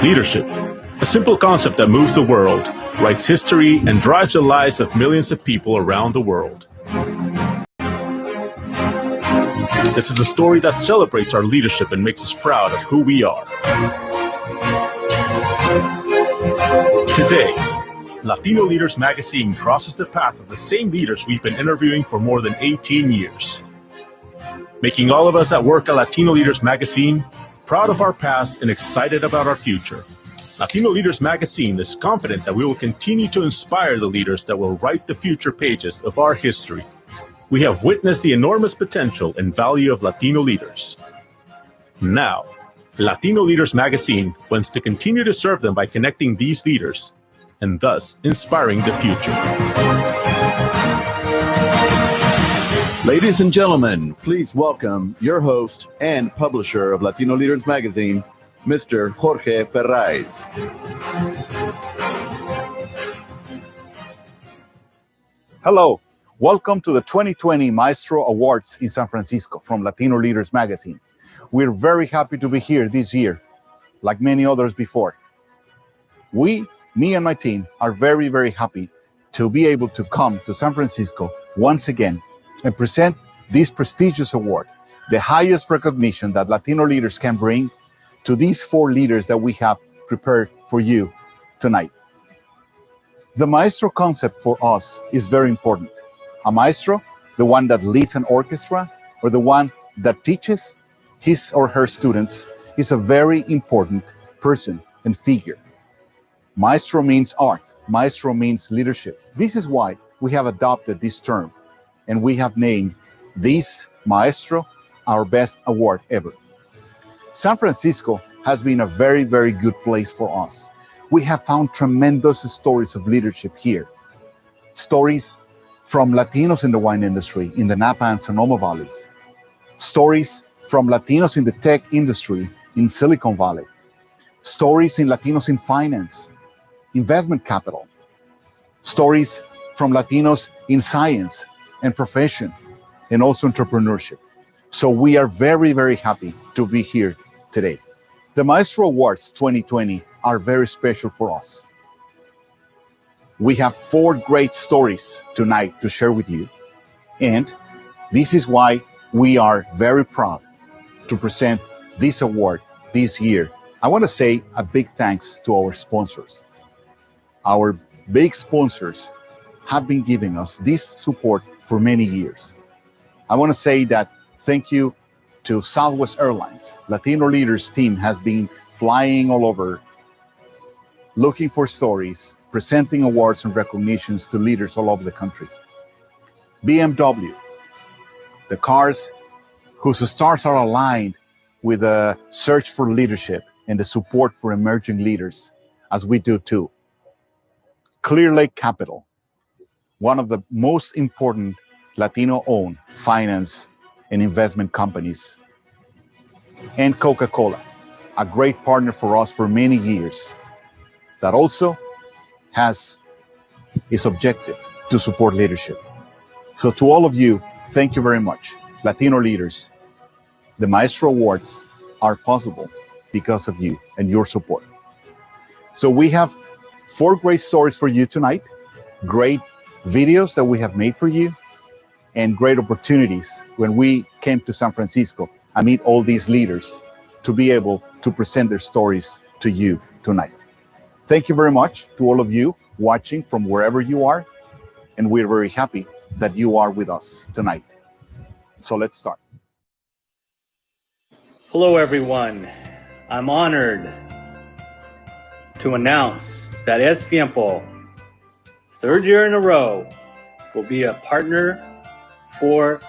Leadership, a simple concept that moves the world, writes history, and drives the lives of millions of people around the world. This is a story that celebrates our leadership and makes us proud of who we are. Today, Latino Leaders Magazine crosses the path of the same leaders we've been interviewing for more than 18 years, making all of us that work at Latino Leaders Magazine proud of our past and excited about our future. Latino Leaders Magazine is confident that we will continue to inspire the leaders that will write the future pages of our history. We have witnessed the enormous potential and value of Latino leaders. Now, Latino Leaders Magazine wants to continue to serve them by connecting these leaders and thus inspiring the future. Ladies and gentlemen, please welcome your host and publisher of Latino Leaders Magazine, Mr. Jorge Ferraiz. Hello, welcome to the 2020 Maestro Awards in San Francisco from Latino Leaders Magazine. We're very happy to be here this year, like many others before. Me and my team, are very, very happy to be able to come to San Francisco once again and present this prestigious award, the highest recognition that Latino leaders can bring to these 4 leaders that we have prepared for you tonight. The maestro concept for us is very important. A maestro, the one that leads an orchestra or the one that teaches his or her students, is a very important person and figure. Maestro means art. Maestro means leadership. This is why we have adopted this term, and we have named this Maestro our best award ever. San Francisco has been a very, very good place for us. We have found tremendous stories of leadership here. Stories from Latinos in the wine industry in the Napa and Sonoma valleys. Stories from Latinos in the tech industry in Silicon Valley. Stories in Latinos in finance, investment capital. Stories from Latinos in science and profession, and also entrepreneurship. So we are very, very happy to be here today. The Maestro Awards 2020 are very special for us. We have 4 great stories tonight to share with you, and this is why we are very proud to present this award this year. I want to say a big thanks to our sponsors. Our big sponsors have been giving us this support for many years. I want to say that thank you to Southwest Airlines. Latino Leaders team has been flying all over, looking for stories, presenting awards and recognitions to leaders all over the country. BMW, the cars whose stars are aligned with the search for leadership and the support for emerging leaders, as we do too. Clear Lake Capital, one of the most important Latino-owned finance and investment companies. And Coca-Cola, a great partner for us for many years, that also has its objective to support leadership. So to all of you, thank you very much. Latino leaders, the Maestro Awards are possible because of you and your support. So we have 4 great stories for you tonight, great videos that we have made for you, and great opportunities when we came to San Francisco and meet all these leaders to be able to present their stories to you tonight. Thank you very much to all of you watching from wherever you are, and we're very happy that you are with us tonight. So let's start. Hello, everyone. I'm honored to announce that Es Tiempo, 3rd year in a row, will be a partner for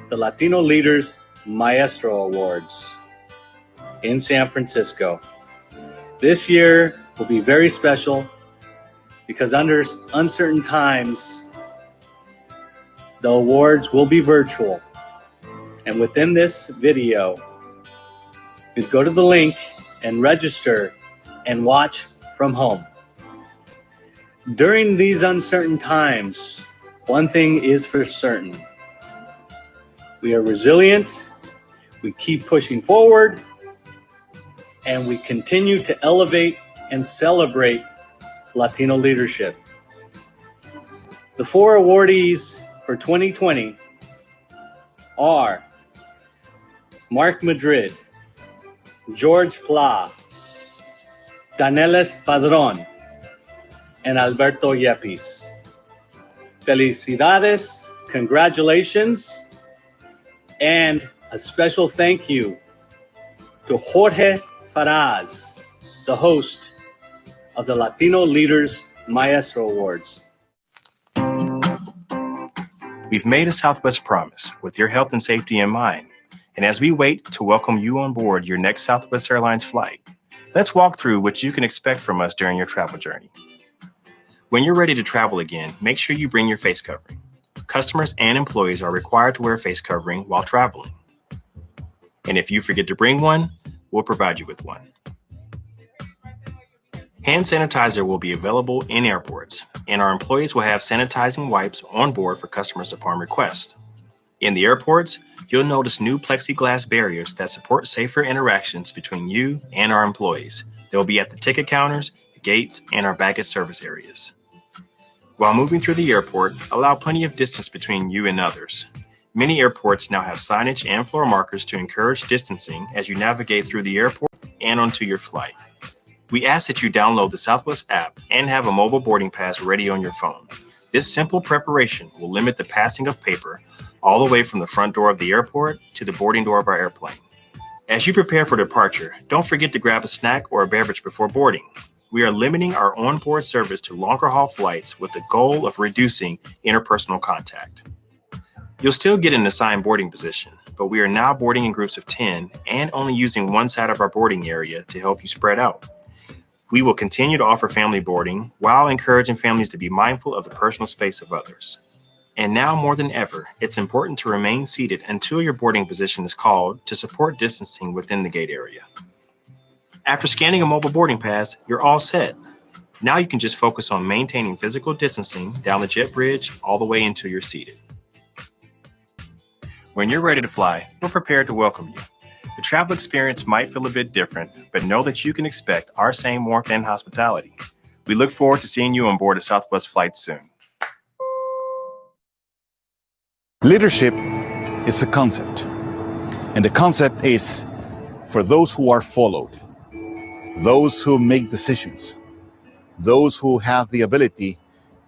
the Latino Leaders Maestro Awards in San Francisco. This year will be very special because under uncertain times, the awards will be virtual. And within this video, you go to the link and register and watch from home. During these uncertain times, one thing is for certain. We are resilient, we keep pushing forward, and we continue to elevate and celebrate Latino leadership. The 4 awardees for 2020 are Mark Madrid, George Pla, Danellis Padron, and Alberto Yepez. Felicidades, congratulations, and a special thank you to Jorge Ferraz, the host of the Latino Leaders Maestro Awards. We've made a Southwest promise with your health and safety in mind. And as we wait to welcome you on board your next Southwest Airlines flight, let's walk through what you can expect from us during your travel journey. When you're ready to travel again, make sure you bring your face covering. Customers and employees are required to wear a face covering while traveling. And if you forget to bring one, we'll provide you with one. Hand sanitizer will be available in airports, and our employees will have sanitizing wipes on board for customers upon request. In the airports, you'll notice new plexiglass barriers that support safer interactions between you and our employees. They'll be at the ticket counters, the gates, and our baggage service areas. While moving through the airport, allow plenty of distance between you and others. Many airports now have signage and floor markers to encourage distancing as you navigate through the airport and onto your flight. We ask that you download the Southwest app and have a mobile boarding pass ready on your phone. This simple preparation will limit the passing of paper all the way from the front door of the airport to the boarding door of our airplane. As you prepare for departure, don't forget to grab a snack or a beverage before boarding. We are limiting our onboard service to longer haul flights with the goal of reducing interpersonal contact. You'll still get an assigned boarding position, but we are now boarding in groups of 10 and only using one side of our boarding area to help you spread out. We will continue to offer family boarding while encouraging families to be mindful of the personal space of others. And now more than ever, it's important to remain seated until your boarding position is called to support distancing within the gate area. After scanning a mobile boarding pass, you're all set. Now you can just focus on maintaining physical distancing down the jet bridge all the way until you're seated. When you're ready to fly, we're prepared to welcome you. The travel experience might feel a bit different, but know that you can expect our same warmth and hospitality. We look forward to seeing you on board a Southwest flight soon. Leadership is a concept, and the concept is for those who are followed, those who make decisions, those who have the ability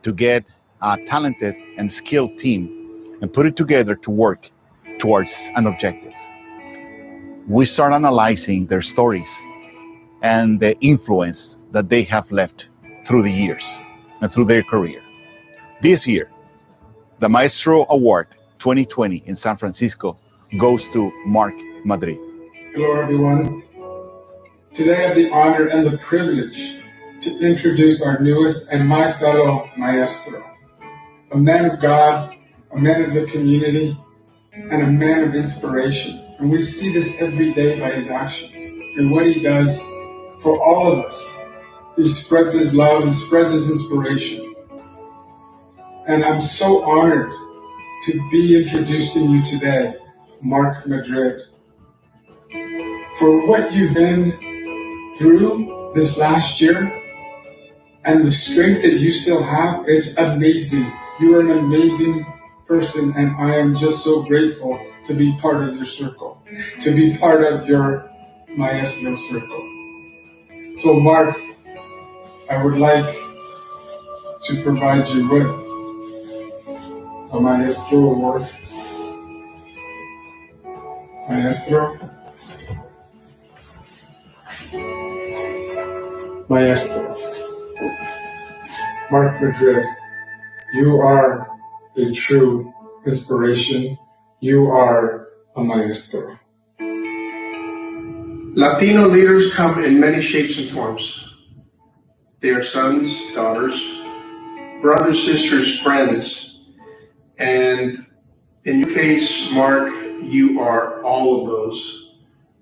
to get a talented and skilled team and put it together to work towards an objective. We start analyzing their stories and the influence that they have left through the years and through their career. This year, the Maestro Award 2020 in San Francisco goes to Mark Madrid. Hello, everyone. Today I have the honor and the privilege to introduce our newest and my fellow Maestro, a man of God, a man of the community, and a man of inspiration. And we see this every day by his actions and what he does for all of us. He spreads his love, he spreads his inspiration. And I'm so honored to be introducing you today, Mark Madrid. For what you've been through this last year and the strength that you still have is amazing. You are an amazing person, and I am just so grateful to be part of your circle, to be part of your Maestro circle. So Mark, I would like to provide you with a Maestro award. Maestro. Maestro. Mark Madrid, you are a true inspiration. You are a maestro. Latino leaders come in many shapes and forms. They are sons, daughters, brothers, sisters, friends, and in your case, Mark, you are all of those,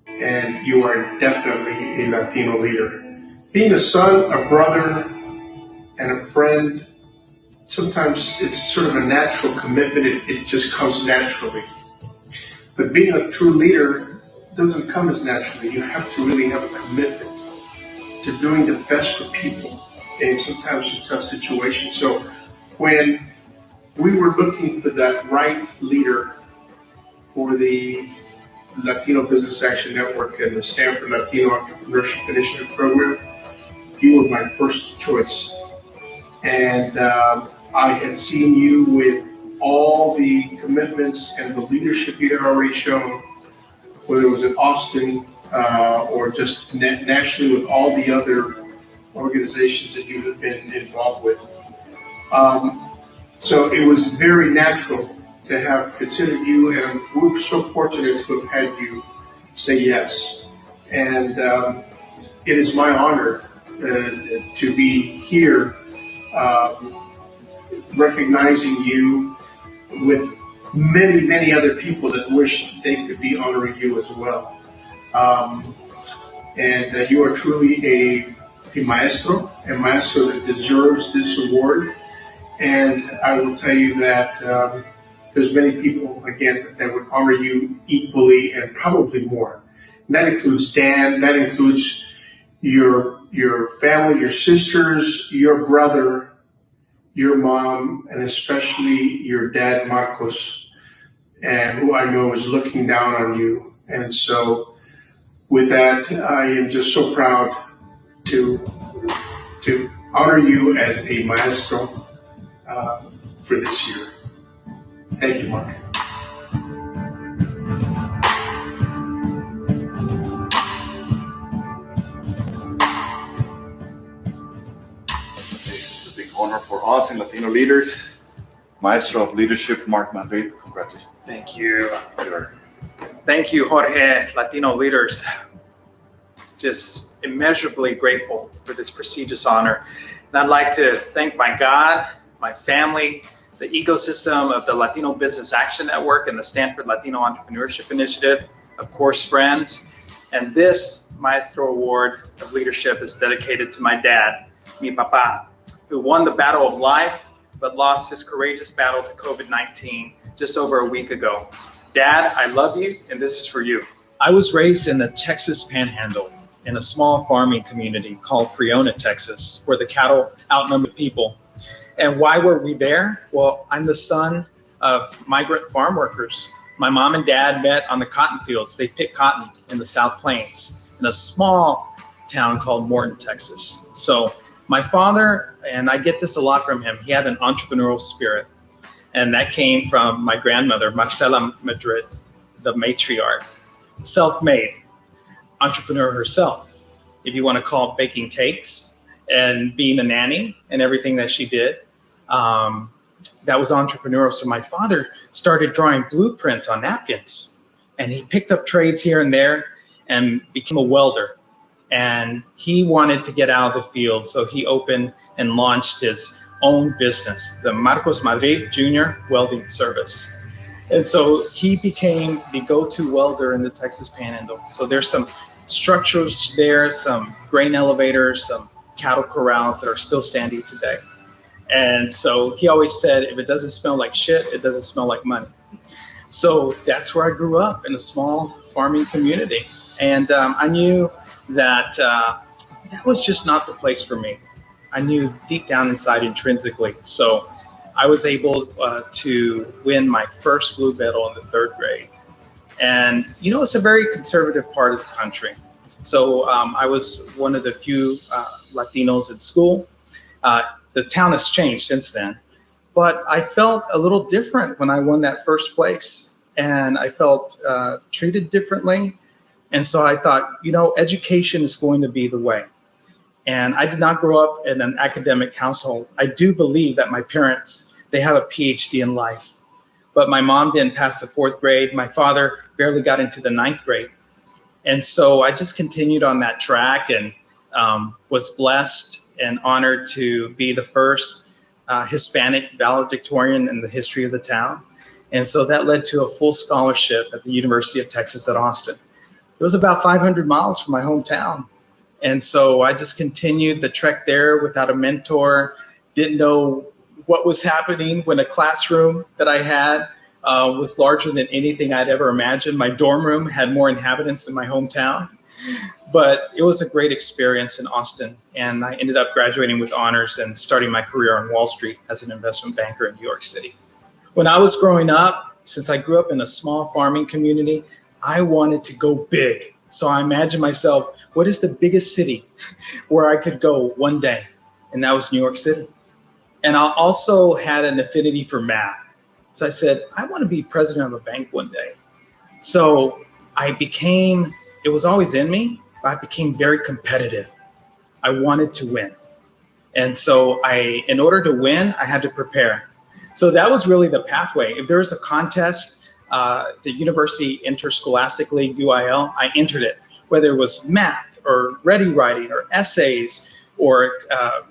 and you are definitely a Latino leader. Being a son, a brother, and a friend, sometimes it's sort of a natural commitment. It just comes naturally. But being a true leader doesn't come as naturally. You have to really have a commitment to doing the best for people in sometimes in tough situations. So when we were looking for that right leader for the Latino Business Action Network and the Stanford Latino Entrepreneurship Initiative program, you were my first choice. And I had seen you with all the commitments and the leadership you had already shown, whether it was in Austin or just nationally with all the other organizations that you have been involved with. So it was very natural to have considered you, and we're so fortunate to have had you say yes. And it is my honor to be here recognizing you with many, many other people that wish they could be honoring you as well. And you are truly a maestro that deserves this award. And I will tell you that there's many people, again, that would honor you equally and probably more. And that includes Dan, that includes your family, your sisters, your brother, your mom, and especially your dad, Marcos, and who I know is looking down on you. And so with that, I am just so proud to honor you as a maestro for this year. Thank you, Mark. This is a big honor for us in Latino leaders. Maestro of Leadership, Mark Madrid. Congratulations. Thank you. Thank you, Jorge. Latino leaders. Just immeasurably grateful for this prestigious honor. And I'd like to thank my God, my family, the ecosystem of the Latino Business Action Network and the Stanford Latino Entrepreneurship Initiative, of course, friends. And this Maestro Award of Leadership is dedicated to my dad, mi papa, who won the battle of life, but lost his courageous battle to COVID-19 just over a week ago. Dad, I love you, and this is for you. I was raised in the Texas Panhandle in a small farming community called Friona, Texas, where the cattle outnumbered people. And why were we there? Well, I'm the son of migrant farm workers. My mom and dad met on the cotton fields. They picked cotton in the South Plains in a small town called Morton, Texas. So my father, and I get this a lot from him, he had an entrepreneurial spirit. And that came from my grandmother, Marcela Madrid, the matriarch, self-made entrepreneur herself, if you want to call it baking cakes and being a nanny and everything that she did. That was entrepreneurial. So my father started drawing blueprints on napkins, and he picked up trades here and there and became a welder. And he wanted to get out of the field, so he opened and launched his own business, the Marcos Madrid Jr. Welding Service. And so he became the go-to welder in the Texas Panhandle. So there's some structures there, some grain elevators, some cattle corrals that are still standing today. And so he always said, if it doesn't smell like shit, it doesn't smell like money. So that's where I grew up, in a small farming community. And I knew that that was just not the place for me. I knew deep down inside intrinsically. So I was able to win my first blue medal in the 3rd grade. And, you know, it's a very conservative part of the country. So I was one of the few Latinos in school. The town has changed since then. But I felt a little different when I won that first place. And I felt treated differently. And so I thought, you know, education is going to be the way. And I did not grow up in an academic household. I do believe that my parents, they have a PhD in life. But my mom didn't pass the 4th grade. My father barely got into the 9th grade. And so I just continued on that track and was blessed and honored to be the first Hispanic valedictorian in the history of the town. And so that led to a full scholarship at the University of Texas at Austin. It was about 500 miles from my hometown. And so I just continued the trek there without a mentor, didn't know what was happening when a classroom that I had was larger than anything I'd ever imagined. My dorm room had more inhabitants than my hometown. But it was a great experience in Austin, and I ended up graduating with honors and starting my career on Wall Street as an investment banker in New York City. When I was growing up, since I grew up in a small farming community, I wanted to go big. So I imagined myself, what is the biggest city where I could go one day? And that was New York City. And I also had an affinity for math. So I said, I want to be president of a bank one day. So it was always in me, but I became very competitive. I wanted to win. And so in order to win, I had to prepare. So that was really the pathway. If there was a contest, the University Interscholastic League, UIL, I entered it, whether it was math or ready writing or essays or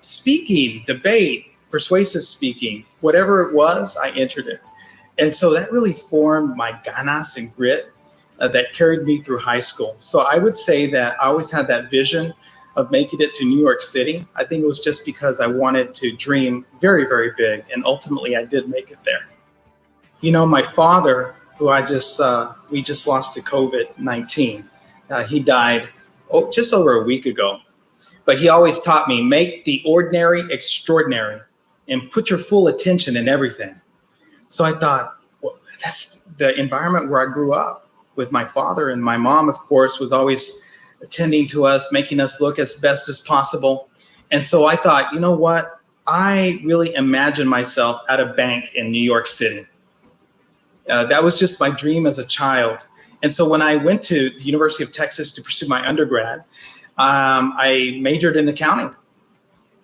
speaking, debate, persuasive speaking, whatever it was, I entered it. And so that really formed my ganas and grit that carried me through high school. So I would say that I always had that vision of making it to New York City. I think it was just because I wanted to dream very, very big, and ultimately I did make it there. You know, my father, who we just lost to COVID-19, he died just over a week ago. But he always taught me, make the ordinary extraordinary and put your full attention in everything. So I thought, well, that's the environment where I grew up with my father, and my mom, of course, was always attending to us, making us look as best as possible. And so I thought, you know what? I really imagined myself at a bank in New York City. That was just my dream as a child. And so when I went to the University of Texas to pursue my undergrad, I majored in accounting.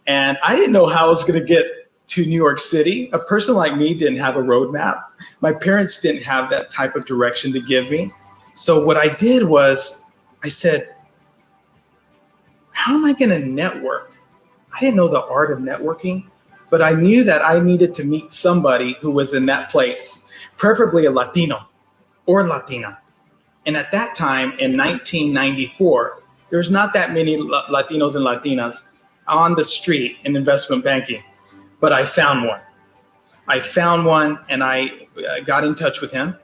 And I didn't know how I was going to get to New York City. A person like me didn't have a roadmap. My parents didn't have that type of direction to give me. So what I did was I said, how am I going to network? I didn't know the art of networking, but I knew that I needed to meet somebody who was in that place, preferably a Latino or Latina. And at that time in 1994, there's not that many Latinos and Latinas on the street in investment banking. But I found one. And I got in touch with him.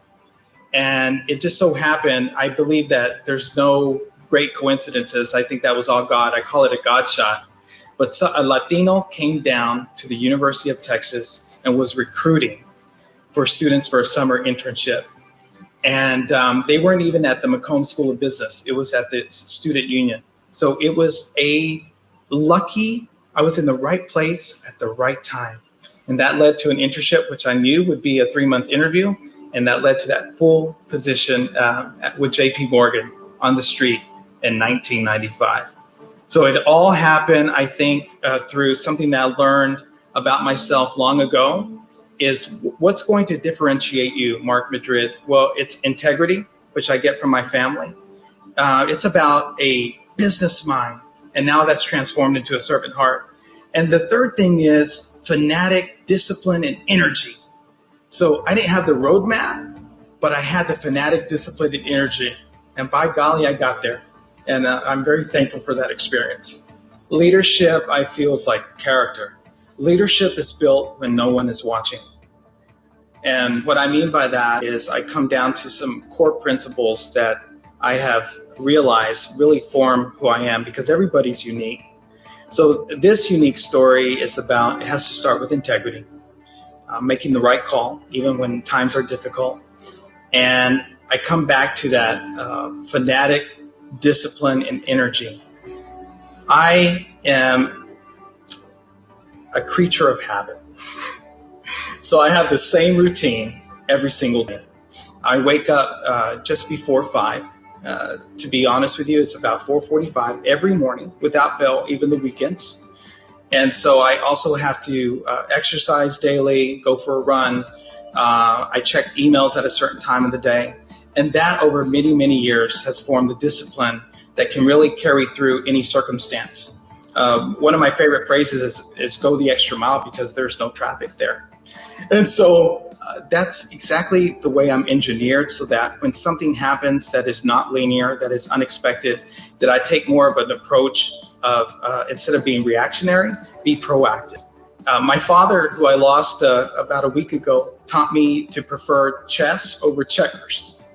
And it just so happened, I believe that there's no great coincidences. I think that was all God. I call it a God shot. But a Latino came down to the University of Texas and was recruiting for students for a summer internship. And they weren't even at the Macomb School of Business. It was at the Student Union. So it was I was in the right place at the right time. And that led to an internship, which I knew would be a 3-month interview. And that led to that full position with JP Morgan on the street in 1995. So it all happened, I think, through something that I learned about myself long ago is what's going to differentiate you, Mark Madrid? Well, it's integrity, which I get from my family. It's about a business mind. And now that's transformed into a servant heart. And the third thing is fanatic discipline and energy. So I didn't have the roadmap, but I had the fanatic discipline and energy. And by golly, I got there. And I'm very thankful for that experience. Leadership, I feel, is like character. Leadership is built when no one is watching. And what I mean by that is I come down to some core principles that I have realized really form who I am, because everybody's unique. So this unique story is about, it has to start with integrity, making the right call, even when times are difficult. And I come back to that fanatic discipline and energy. I am a creature of habit. So I have the same routine every single day. I wake up just before 5. To be honest with you, it's about 4:45 every morning without fail, even the weekends. And so I also have to exercise daily, go for a run. I check emails at a certain time of the day. And that over many, many years has formed the discipline that can really carry through any circumstance. One of my favorite phrases is go the extra mile because there's no traffic there. And so that's exactly the way I'm engineered, so that when something happens that is not linear, that is unexpected, that I take more of an approach of, instead of being reactionary, be proactive. My father, who I lost about a week ago, taught me to prefer chess over checkers.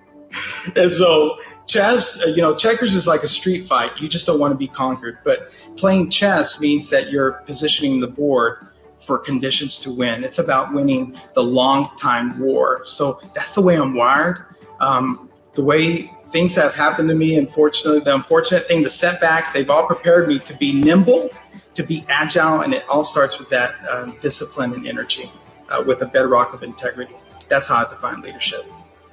And so chess, checkers is like a street fight. You just don't want to be conquered. But playing chess means that you're positioning the board for conditions to win. It's about winning the long time war. So that's the way I'm wired. The way things have happened to me, unfortunately, the unfortunate thing, the setbacks, they've all prepared me to be nimble, to be agile, and it all starts with that discipline and energy, with a bedrock of integrity. That's how I define leadership.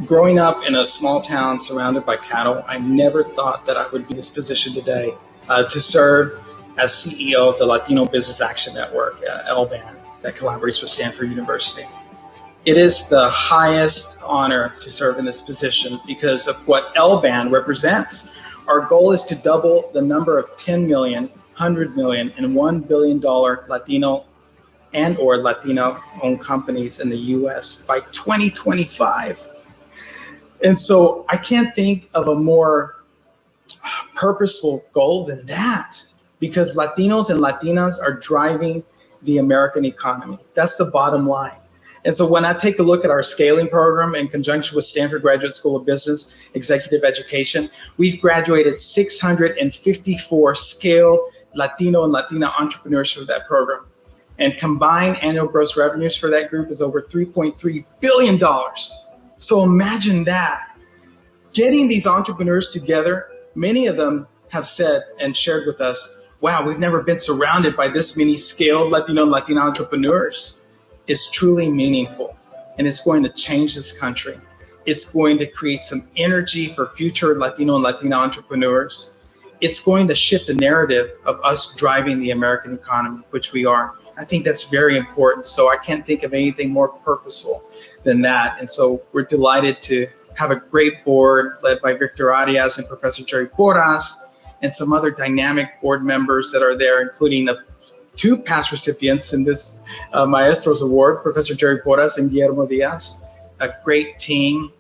Growing up in a small town surrounded by cattle, I never thought that I would be in this position today to serve as CEO of the Latino Business Action Network, LBAN, that collaborates with Stanford University. It is the highest honor to serve in this position because of what LBAN represents. Our goal is to double the number of 10 million, 100 million, and $1 billion Latino and or Latino-owned companies in the U.S. by 2025. And so I can't think of a more purposeful goal than that, because Latinos and Latinas are driving the American economy. That's the bottom line. And so when I take a look at our scaling program in conjunction with Stanford Graduate School of Business Executive Education, we've graduated 654 scaled Latino and Latina entrepreneurs for that program. And combined annual gross revenues for that group is over $3.3 billion. So imagine that. Getting these entrepreneurs together, many of them have said and shared with us, wow, we've never been surrounded by this many scaled Latino and Latina entrepreneurs. Is truly meaningful, and it's going to change this country. It's going to create some energy for future Latino and Latina entrepreneurs. It's going to shift the narrative of us driving the American economy, which we are. I think that's very important. So I can't think of anything more purposeful than that. And so we're delighted to have a great board led by Victor Arias and Professor Jerry Porras, and some other dynamic board members that are there, including two past recipients in this Maestro's Award, Professor Jerry Porras and Guillermo Diaz, a great team,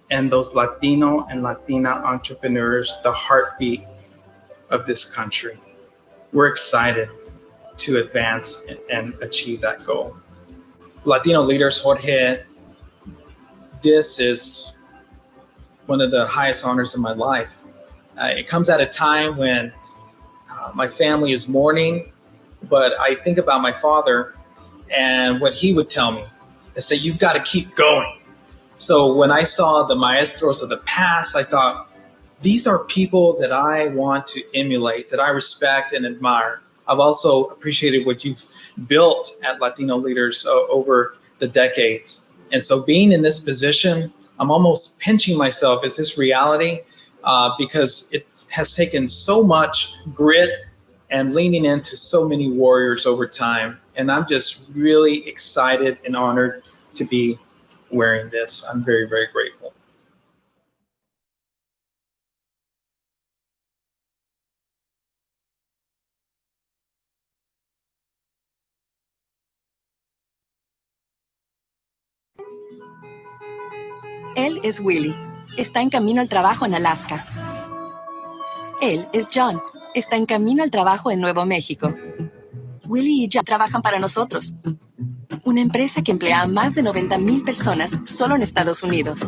and those Latino and Latina entrepreneurs, the heartbeat of this country. We're excited to advance and achieve that goal. Latino leaders, Jorge, this is one of the highest honors of my life. It comes at a time when my family is mourning, but I think about my father and what he would tell me is say, you've got to keep going. So when I saw the maestros of the past, I thought, these are people that I want to emulate, that I respect and admire. I've also appreciated what you've built at Latino Leaders over the decades. And so being in this position, I'm almost pinching myself, is this reality? Because it has taken so much grit and leaning into so many warriors over time. And I'm just really excited and honored to be wearing this. I'm very, very grateful. Él es Willy. Está en camino al trabajo en Alaska. Él es John. Está en camino al trabajo en Nuevo México. Willy y John trabajan para nosotros. Una empresa que emplea a más de 90,000 personas solo en Estados Unidos.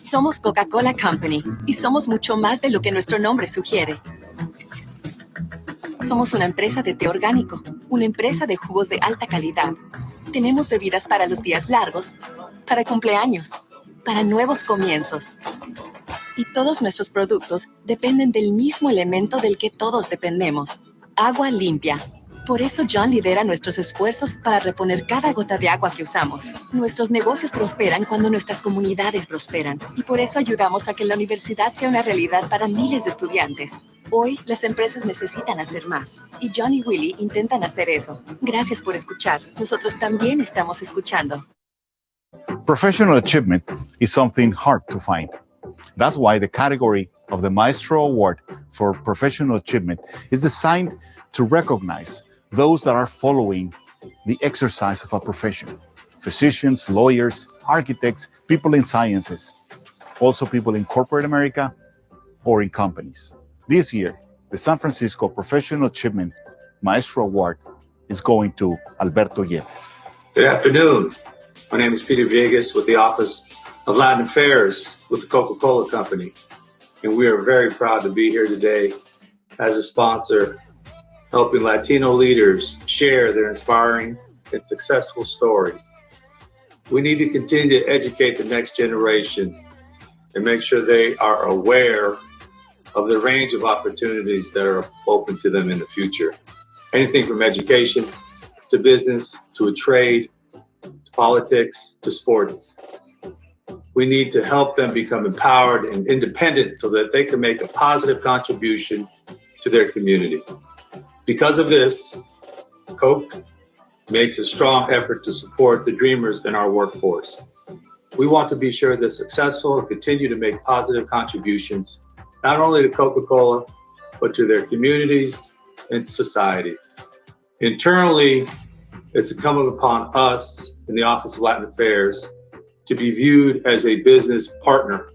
Somos Coca-Cola Company y somos mucho más de lo que nuestro nombre sugiere. Somos una empresa de té orgánico, una empresa de jugos de alta calidad. Tenemos bebidas para los días largos, para cumpleaños, para nuevos comienzos. Y todos nuestros productos dependen del mismo elemento del que todos dependemos, agua limpia. Por eso John lidera nuestros esfuerzos para reponer cada gota de agua que usamos. Nuestros negocios prosperan cuando nuestras comunidades prosperan. Y por eso ayudamos a que la universidad sea una realidad para miles de estudiantes. Hoy, las empresas necesitan hacer más. Y John y Willy intentan hacer eso. Gracias por escuchar. Nosotros también estamos escuchando. Professional achievement is something hard to find. That's why the category of the Maestro Award for Professional Achievement is designed to recognize those that are following the exercise of a profession. Physicians, lawyers, architects, people in sciences, also people in corporate America or in companies. This year, the San Francisco Professional Achievement Maestro Award is going to Alberto Yepez. Good afternoon. My name is Peter Villegas with the Office of Latin Affairs with the Coca-Cola Company. And we are very proud to be here today as a sponsor, helping Latino leaders share their inspiring and successful stories. We need to continue to educate the next generation and make sure they are aware of the range of opportunities that are open to them in the future. Anything from education to business to a trade to politics to sports. We need to help them become empowered and independent so that they can make a positive contribution to their community. Because of this, Coke makes a strong effort to support the dreamers in our workforce. We want to be sure they're successful and continue to make positive contributions, not only to Coca-Cola, but to their communities and society. Internally, it's incumbent upon us in the Office of Latin Affairs to be viewed as a business partner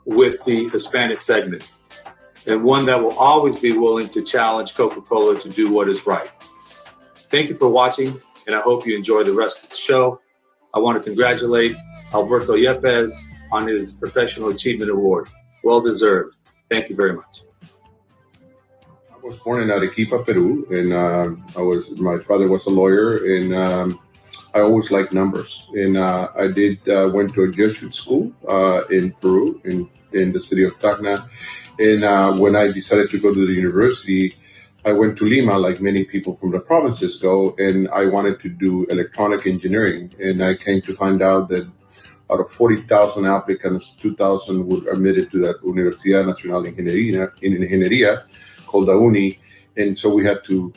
with the Hispanic segment, and one that will always be willing to challenge Coca-Cola to do what is right. Thank you for watching, and I hope you enjoy the rest of the show. I want to congratulate Alberto Yepez on his Professional Achievement Award. Well deserved. Thank you very much. I was born in Arequipa, Peru, and my father was a lawyer, and I always liked numbers. And I went to a Jesuit school in Peru, in the city of Tacna. And when I decided to go to the university, I went to Lima, like many people from the provinces go, and I wanted to do electronic engineering. And I came to find out that out of 40,000 applicants, 2,000 were admitted to that Universidad Nacional de Ingeniería, called the UNI. And so we had to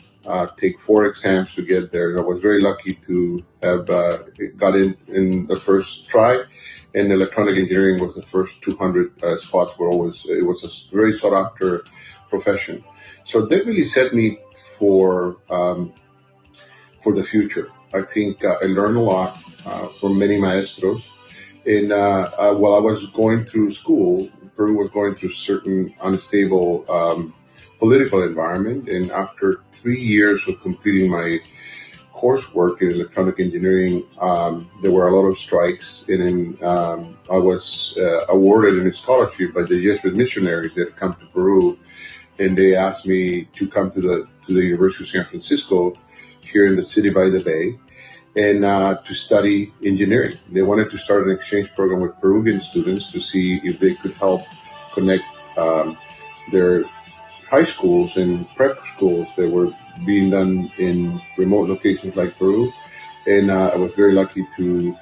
take 4 exams to get there. And I was very lucky to have got in the first try. And electronic engineering was the first 200 spots. It was a very sought after profession. So that really set me for the future. I think I learned a lot from many maestros. And while I was going through school, Peru was going through certain unstable political environment. And after 3 years of completing my coursework in electronic engineering, there were a lot of strikes. And I was awarded a scholarship by the Jesuit missionaries that come to Peru. And they asked me to come to the University of San Francisco here in the city by the bay and to study engineering. They wanted to start an exchange program with Peruvian students to see if they could help connect their high schools and prep schools that were being done in remote locations like Peru. And I was very lucky to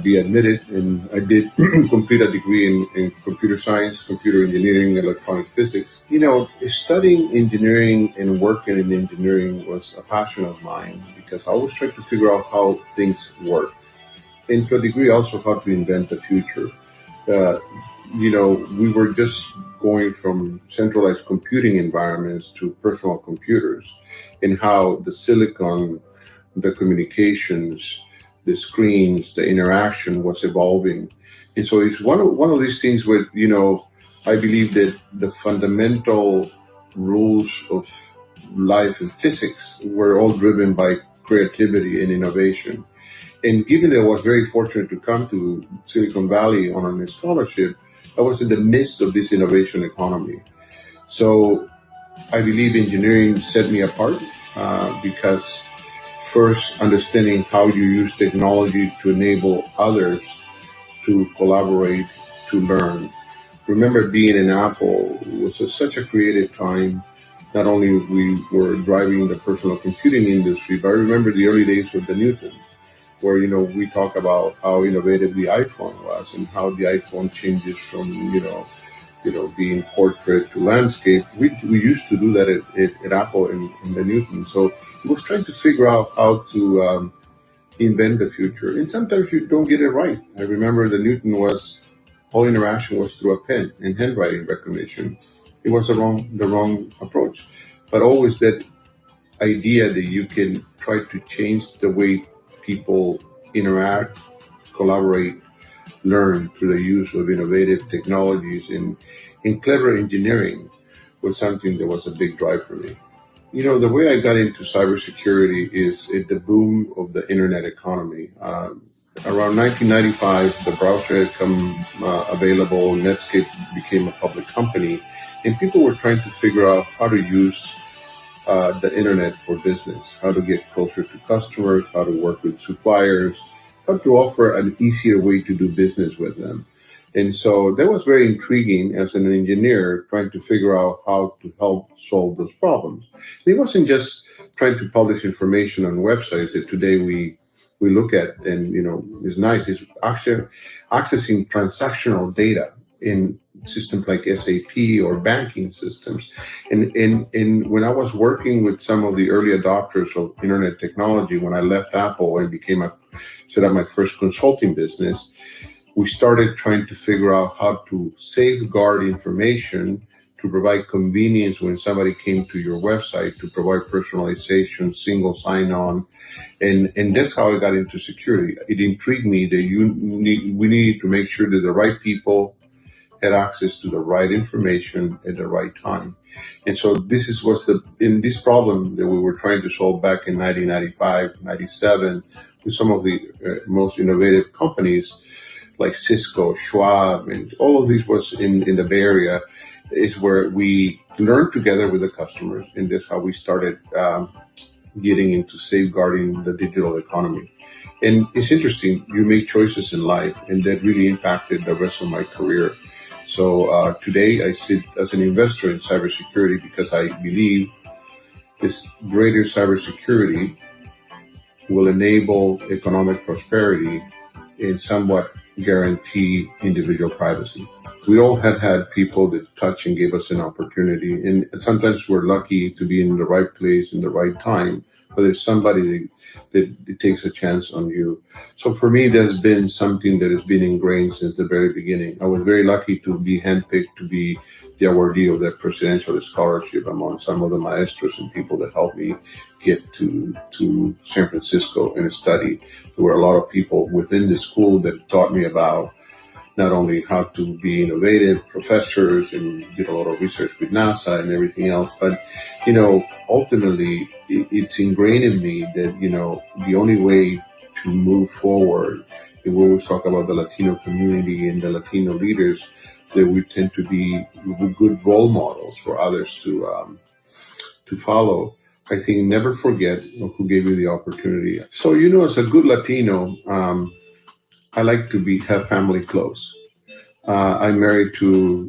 be admitted, and I did complete a degree in computer science, computer engineering, electronic physics. You know, studying engineering and working in engineering was a passion of mine because I always tried to figure out how things work. And to a degree also how to invent the future. You know, we were just going from centralized computing environments to personal computers, and how the silicon, the communications, the screens, the interaction was evolving. And so it's one of these things where, you know, I believe that the fundamental rules of life and physics were all driven by creativity and innovation. And given that I was very fortunate to come to Silicon Valley on a scholarship, I was in the midst of this innovation economy. So I believe engineering set me apart because first, understanding how you use technology to enable others to collaborate, to learn. Remember being in Apple was such a creative time. Not only we were driving the personal computing industry, but I remember the early days of the Newton, where, you know, we talk about how innovative the iPhone was and how the iPhone changes from, you know, being portrait to landscape. We used to do that at Apple in the Newton. So it was trying to figure out how to invent the future. And sometimes you don't get it right. I remember the Newton all interaction was through a pen and handwriting recognition. It was the wrong approach. But always that idea that you can try to change the way people interact, collaborate, learn through the use of innovative technologies and clever engineering was something that was a big drive for me. The way I got into cybersecurity is at the boom of the internet economy. Around 1995, the browser had come available, Netscape became a public company, and people were trying to figure out how to use the internet for business, how to get closer to customers, how to work with suppliers, how to offer an easier way to do business with them. And so that was very intriguing as an engineer trying to figure out how to help solve those problems. And it wasn't just trying to publish information on websites that today we look at and, is nice. It's actually accessing transactional data in systems like SAP or banking systems. And when I was working with some of the early adopters of internet technology, when I left Apple and set up my first consulting business, we started trying to figure out how to safeguard information to provide convenience when somebody came to your website, to provide personalization, single sign-on. And that's how I got into security. It intrigued me that we needed to make sure that the right people had access to the right information at the right time. And so this was in this problem that we were trying to solve back in 1995, 97, with some of the most innovative companies like Cisco, Schwab, and all of these was in the Bay Area, is where we learned together with the customers, and that's how we started getting into safeguarding the digital economy. And it's interesting, you make choices in life, and that really impacted the rest of my career. So today I sit as an investor in cybersecurity because I believe this greater cybersecurity will enable economic prosperity and somewhat guarantee individual privacy. We all have had people that touch and gave us an opportunity, and sometimes we're lucky to be in the right place in the right time, but there's somebody that takes a chance on you. So for me, there's been something that has been ingrained since the very beginning. I was very lucky to be handpicked to be the awardee of that presidential scholarship among some of the maestros and people that helped me get to San Francisco and study. There were a lot of people within the school that taught me about not only how to be innovative, professors, and did a lot of research with NASA and everything else, but, ultimately it's ingrained in me that, the only way to move forward, and we always talk about the Latino community and the Latino leaders, that we tend to be good role models for others to follow. I think never forget who gave you the opportunity. So, as a good Latino, I like to have family close. I'm married to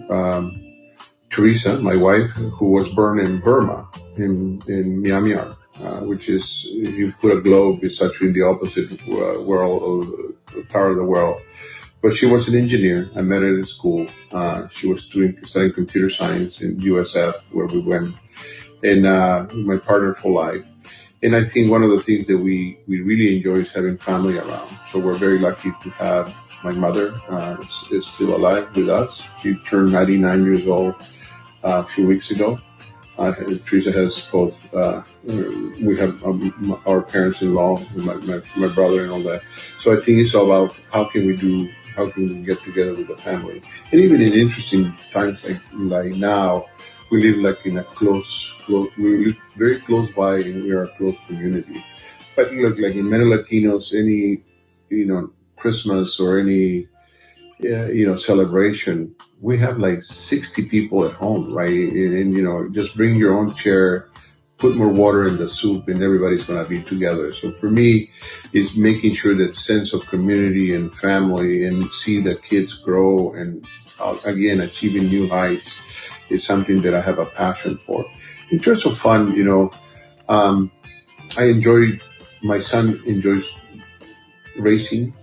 Teresa, my wife, who was born in Burma, in Myanmar, which is, if you put a globe, it's actually the opposite part of the world. But she was an engineer. I met her at school. She was studying computer science in USF, where we went, and my partner for life. And I think one of the things that we really enjoy is having family around. So we're very lucky to have my mother is still alive with us. She turned 99 years old a few weeks ago. Teresa has both, we have our parents-in-law, my brother and all that. So I think it's all about how can we get together with the family. And even in interesting times like now, we live like in we live very close by, and we are a close community. But look, like in many Latinos, any, Christmas or any, celebration, we have like 60 people at home, right? And just bring your own chair, put more water in the soup, and everybody's going to be together. So for me, it's making sure that sense of community and family and see the kids grow and, again, achieving new heights is something that I have a passion for. In terms of fun, my son enjoys racing.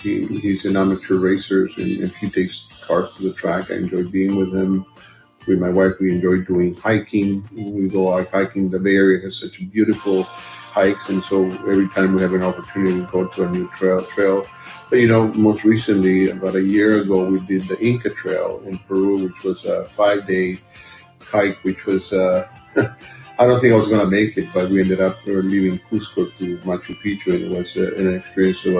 He's an amateur racer, and he takes cars to the track. I enjoy being with him. With my wife, we enjoy doing hiking. We go out hiking. The Bay Area has such beautiful hikes, and so every time we have an opportunity, we go to a new trail. But most recently, about a year ago, we did the Inca Trail in Peru, which was a 5-day hike, which was I don't think I was going to make it, but we ended up leaving Cusco to Machu Picchu, and it was an experience of,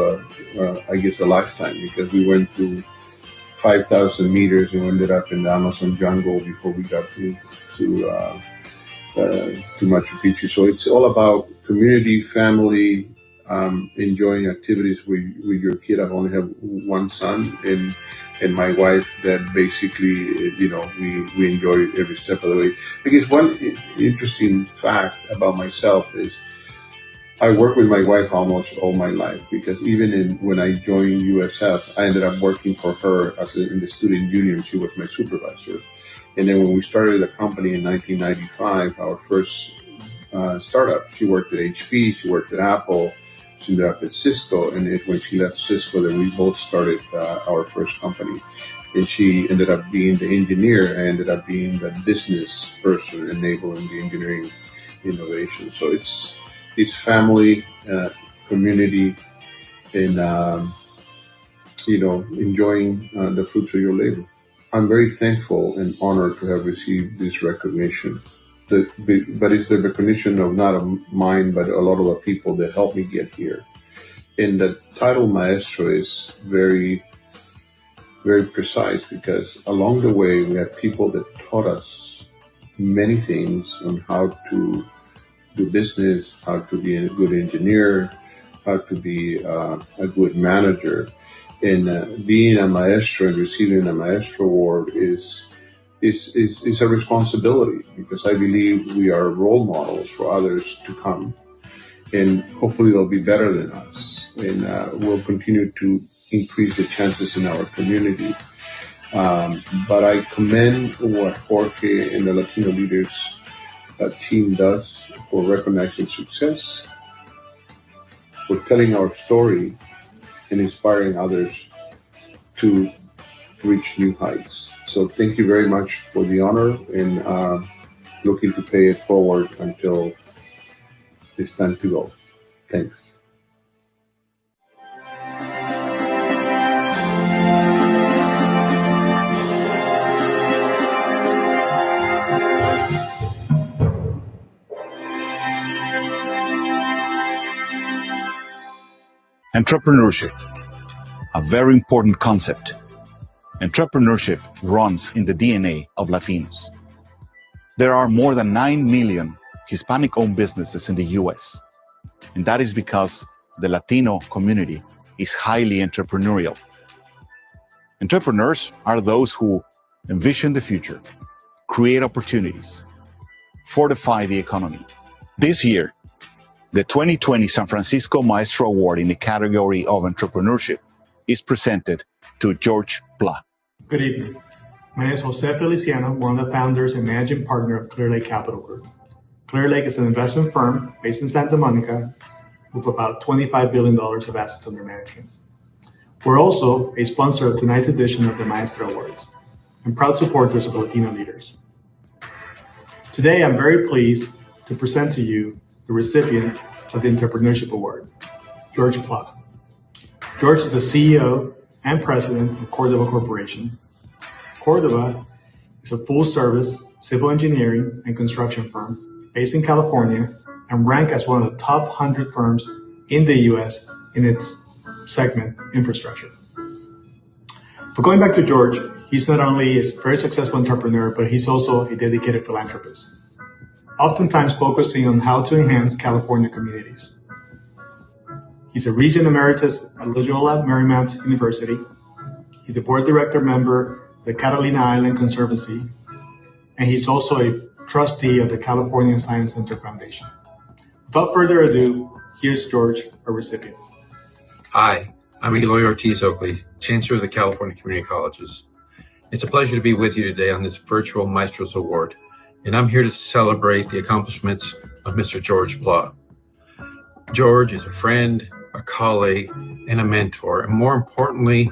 a lifetime, because we went through 5,000 meters and we ended up in the Amazon jungle before we got to to Machu Picchu. So it's all about community, family, enjoying activities with your kid. I only have one son and my wife that basically, we enjoy every step of the way. I guess one interesting fact about myself is I work with my wife almost all my life, because even when I joined USF, I ended up working for her in the student union. She was my supervisor. And then when we started the company in 1995, our first startup, she worked at HP, she worked at Apple, she ended up at Cisco, and when she left Cisco, then we both started our first company. And she ended up being the engineer, I ended up being the business person enabling the engineering innovation. So it's family, community, and enjoying the fruits of your labor. I'm very thankful and honored to have received this recognition. But it's the recognition of not of mine, but a lot of the people that helped me get here. And the title Maestro is very, very precise, because along the way we had people that taught us many things on how to do business, how to be a good engineer, how to be a good manager. And being a maestro and receiving a Maestro award is a responsibility, because I believe we are role models for others to come, and hopefully they'll be better than us, and we'll continue to increase the chances in our community. But I commend what Jorge and the Latino Leaders team does for recognizing success, for telling our story, and inspiring others to reach new heights. So thank you very much for the honor, and looking to pay it forward until it's time to go. Thanks. Entrepreneurship, a very important concept. Entrepreneurship runs in the DNA of Latinos. There are more than 9 million Hispanic-owned businesses in the US, and that is because the Latino community is highly entrepreneurial. Entrepreneurs are those who envision the future, create opportunities, fortify the economy. This year, the 2020 San Francisco Maestro Award in the category of entrepreneurship is presented to George Pla. Good evening. My name is Jose Feliciano, one of the founders and managing partner of Clear Lake Capital Group. Clear Lake is an investment firm based in Santa Monica with about $25 billion of assets under management. We're also a sponsor of tonight's edition of the Maestro Awards and proud supporters of Latino Leaders. Today, I'm very pleased to present to you the recipient of the Entrepreneurship Award, George Pla. George is the CEO and president of Cordova Corporation. Cordova is a full-service civil engineering and construction firm based in California and ranked as one of the top 100 firms in the U.S. in its segment, infrastructure. But going back to George, he's not only a very successful entrepreneur, but he's also a dedicated philanthropist, oftentimes focusing on how to enhance California communities. He's a Regent Emeritus at Loyola Marymount University. He's a board director member of the Catalina Island Conservancy, and he's also a trustee of the California Science Center Foundation. Without further ado, here's George, our recipient. Hi, I'm Eloy Ortiz Oakley, Chancellor of the California Community Colleges. It's a pleasure to be with you today on this virtual Maestros Award, and I'm here to celebrate the accomplishments of Mr. George Pla. George is a friend, a colleague, and a mentor, and more importantly,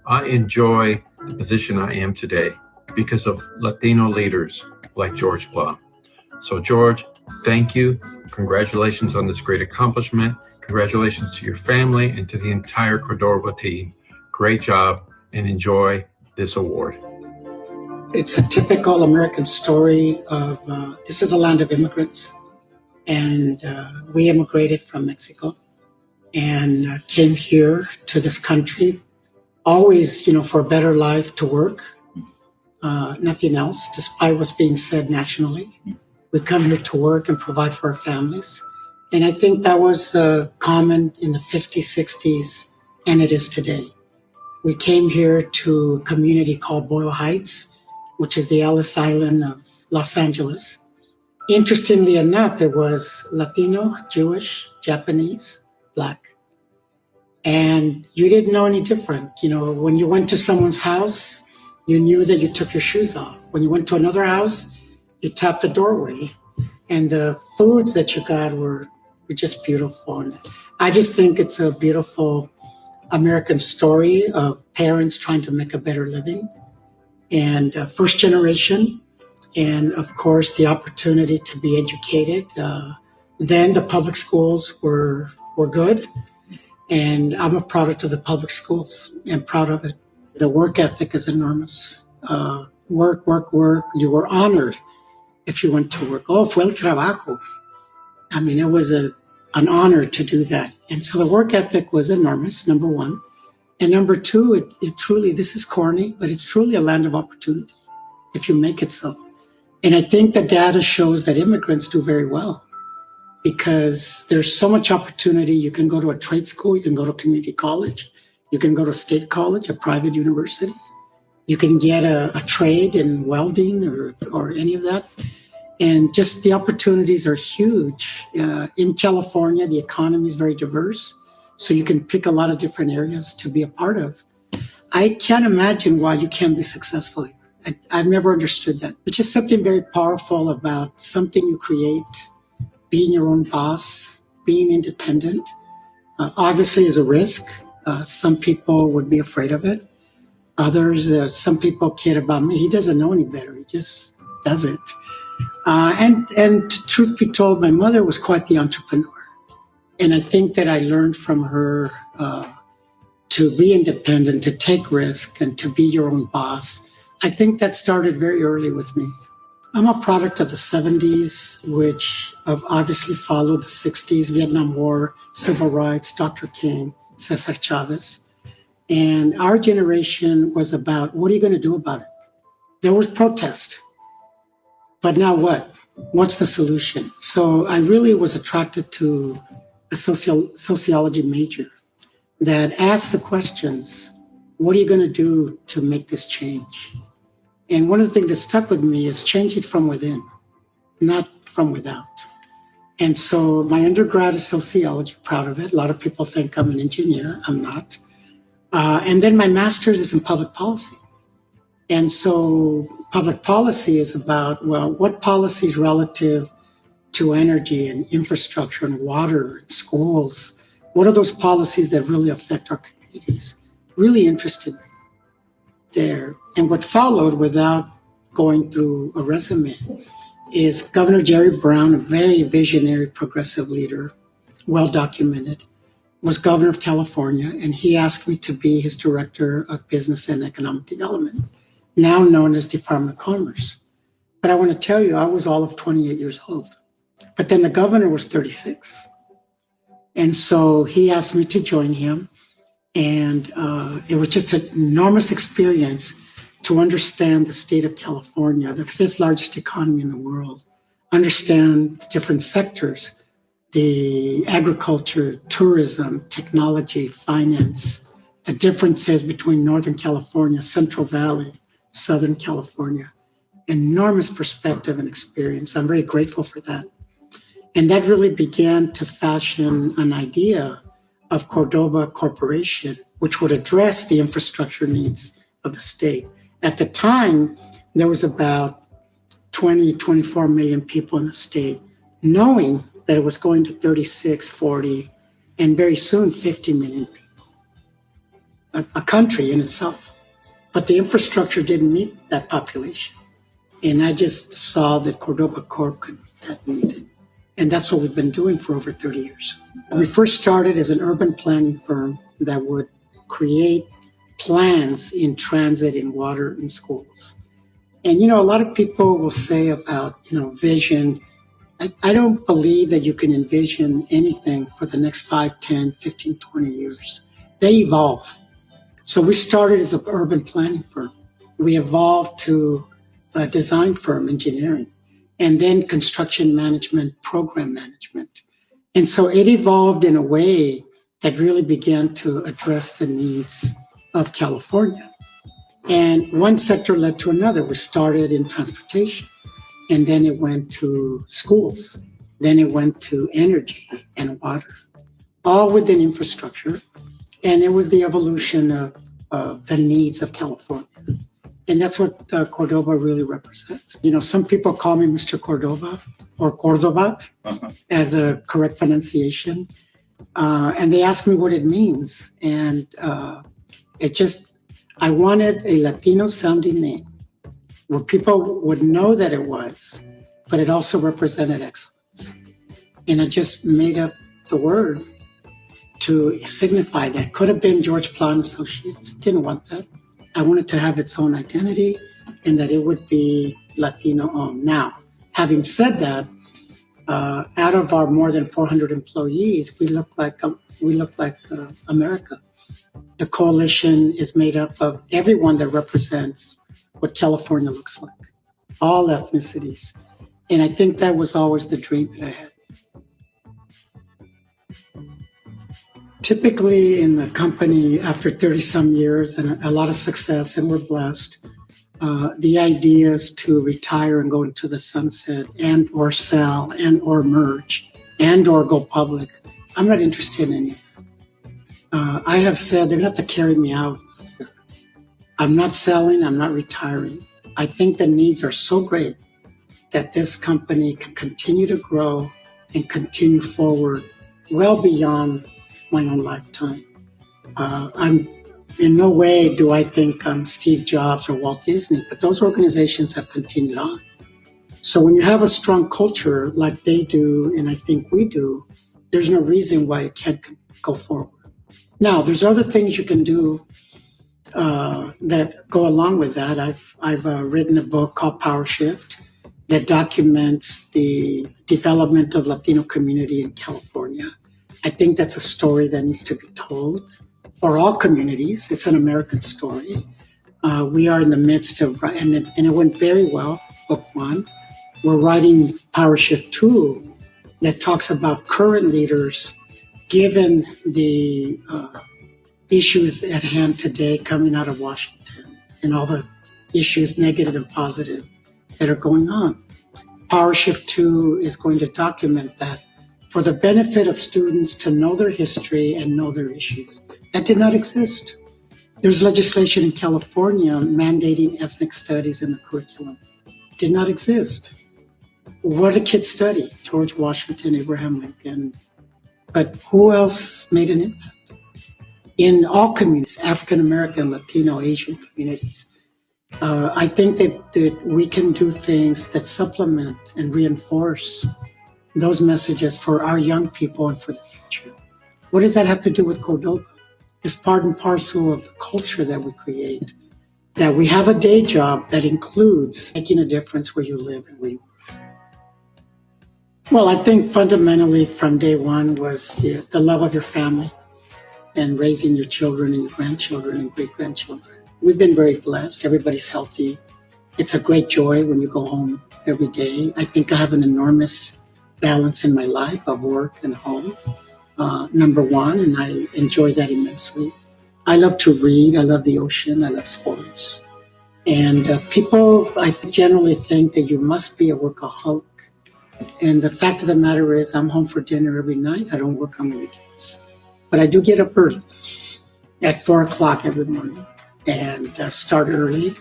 I enjoy the position I am today because of Latino leaders like George Pla. So George, thank you. Congratulations on this great accomplishment. Congratulations to your family and to the entire Cordova team. Great job, and enjoy this award. It's a typical American story of, this is a land of immigrants, and we immigrated from Mexico and came here to this country, always, for a better life, to work, nothing else, despite what's being said nationally. We come here to work and provide for our families. And I think that was common in the 50s, 60s, and it is today. We came here to a community called Boyle Heights, which is the Ellis Island of Los Angeles. Interestingly enough, it was Latino, Jewish, Japanese, Black. And you didn't know any different. You know, when you went to someone's house, you knew that you took your shoes off. When you went to another house, you tapped the doorway. And the foods that you got were just beautiful. And I just think it's a beautiful American story of parents trying to make a better living. And first generation, and of course, the opportunity to be educated. Then the public schools were good. And I'm a product of the public schools and proud of it. The work ethic is enormous. Work. You were honored if you went to work. Oh, fue el trabajo. I mean, it was an honor to do that. And so the work ethic was enormous, number one. And number two, it truly, this is corny, but it's truly a land of opportunity if you make it so. And I think the data shows that immigrants do very well because there's so much opportunity. You can go to a trade school, you can go to community college, you can go to a state college, a private university. You can get a trade in welding or any of that. And just the opportunities are huge. In California, the economy is very diverse. So you can pick a lot of different areas to be a part of. I can't imagine why you can't be successful here. I've never understood that. It's just something very powerful about something you create, being your own boss, being independent. Obviously is a risk. Some people would be afraid of it. Others, some people kid about me. He doesn't know any better. He just does it. And truth be told, my mother was quite the entrepreneur. And I think that I learned from her to be independent, to take risk, and to be your own boss. I think that started very early with me. I'm a product of the 70s, which obviously followed the 60s, Vietnam War, civil rights, Dr. King, Cesar Chavez. And our generation was about, what are you going to do about it? There was protest. But now what? What's the solution? So I really was attracted to a sociology major that asked the questions, what are you going to do to make this change? And one of the things that stuck with me is change it from within, not from without. And so my undergrad is sociology, proud of it. A lot of people think I'm an engineer. I'm not. And then my master's is in public policy. And so public policy is about, well, what policies relative to energy and infrastructure and water and schools, what are those policies that really affect our communities? Really interested me there. And what followed, without going through a resume, is Governor Jerry Brown, a very visionary progressive leader, well documented, was governor of California, and he asked me to be his director of business and economic development, now known as Department of Commerce. But I want to tell you, I was all of 28 years old. But then the governor was 36. And so he asked me to join him. And it was just an enormous experience to understand the state of California, the fifth largest economy in the world, understand the different sectors, the agriculture, tourism, technology, finance, the differences between Northern California, Central Valley, Southern California. Enormous perspective and experience. I'm very grateful for that. And that really began to fashion an idea of Cordoba Corporation, which would address the infrastructure needs of the state. At the time, there was about 20, 24 million people in the state, knowing that it was going to 36, 40, and very soon 50 million people, a country in itself. But the infrastructure didn't meet that population. And I just saw that Cordoba Corp could meet that need. And that's what we've been doing for over 30 years. We first started as an urban planning firm that would create plans in transit, in water, in schools. And, a lot of people will say about, vision. I don't believe that you can envision anything for the next 5, 10, 15, 20 years. They evolve. So we started as an urban planning firm. We evolved to a design firm, engineering. and then construction management, program management. And so it evolved in a way that really began to address the needs of California. And one sector led to another. We started in transportation, and then it went to schools. Then it went to energy and water, all within infrastructure. And it was the evolution of the needs of California. And that's what Cordova really represents. You know, some people call me Mr. Cordova or Cordova as the correct pronunciation. And they ask me what it means. And I wanted a Latino sounding name where people would know that it was, but it also represented excellence. And I just made up the word to signify that. Could have been George Pla and Associates. Didn't want that. I wanted to have its own identity and that it would be Latino owned. Now, having said that, out of our more than 400 employees, we look like America. The coalition is made up of everyone that represents what California looks like, all ethnicities. And I think that was always the dream that I had. Typically in the company, after 30 some years and a lot of success, and we're blessed, the idea is to retire and go into the sunset and or sell and or merge and or go public. I'm not interested in any of that. I have said they're going to have to carry me out. I'm not selling, I'm not retiring. I think the needs are so great that this company can continue to grow and continue forward well beyond my own lifetime. In no way do I think I'm Steve Jobs or Walt Disney, but those organizations have continued on. So when you have a strong culture like they do, and I think we do, there's no reason why it can't go forward. Now, there's other things you can do that go along with that. I've written a book called Power Shift that documents the development of Latino community in California. I think that's a story that needs to be told for all communities. It's an American story. We are in the midst of, and it went very well, book one. We're writing Power Shift 2 that talks about current leaders given the issues at hand today coming out of Washington and all the issues, negative and positive, that are going on. Power Shift 2 is going to document that for the benefit of students to know their history and know their issues. That did not exist. There's legislation in California mandating ethnic studies in the curriculum. Did not exist. What do kids study? George Washington, Abraham Lincoln. But who else made an impact? In all communities, African American, Latino, Asian communities. I think that we can do things that supplement and reinforce those messages for our young people and for the future. What does that have to do with Cordova? It's part and parcel of the culture that we create, that we have a day job that includes making a difference where you live and where you work. Well, I think fundamentally from day one was the love of your family and raising your children and your grandchildren and great-grandchildren. We've been very blessed. Everybody's healthy. It's a great joy when you go home every day. I think I have an enormous balance in my life of work and home, number one, and I enjoy that immensely. I love to read. I love the ocean. I love sports. And people, I generally think that you must be a workaholic. And the fact of the matter is I'm home for dinner every night. I don't work on the weekends. But I do get up early at 4 o'clock every morning and start early.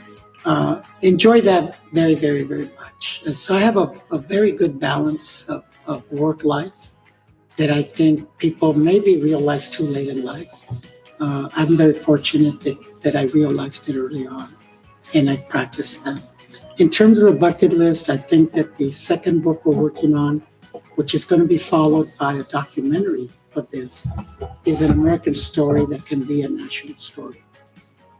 Enjoy that very, very, very much. And so I have a very good balance of work life that I think people maybe realize too late in life. I'm very fortunate that I realized it early on, and I practiced that. In terms of the bucket list, I think that the second book we're working on, which is going to be followed by a documentary of this, is an American story that can be a national story.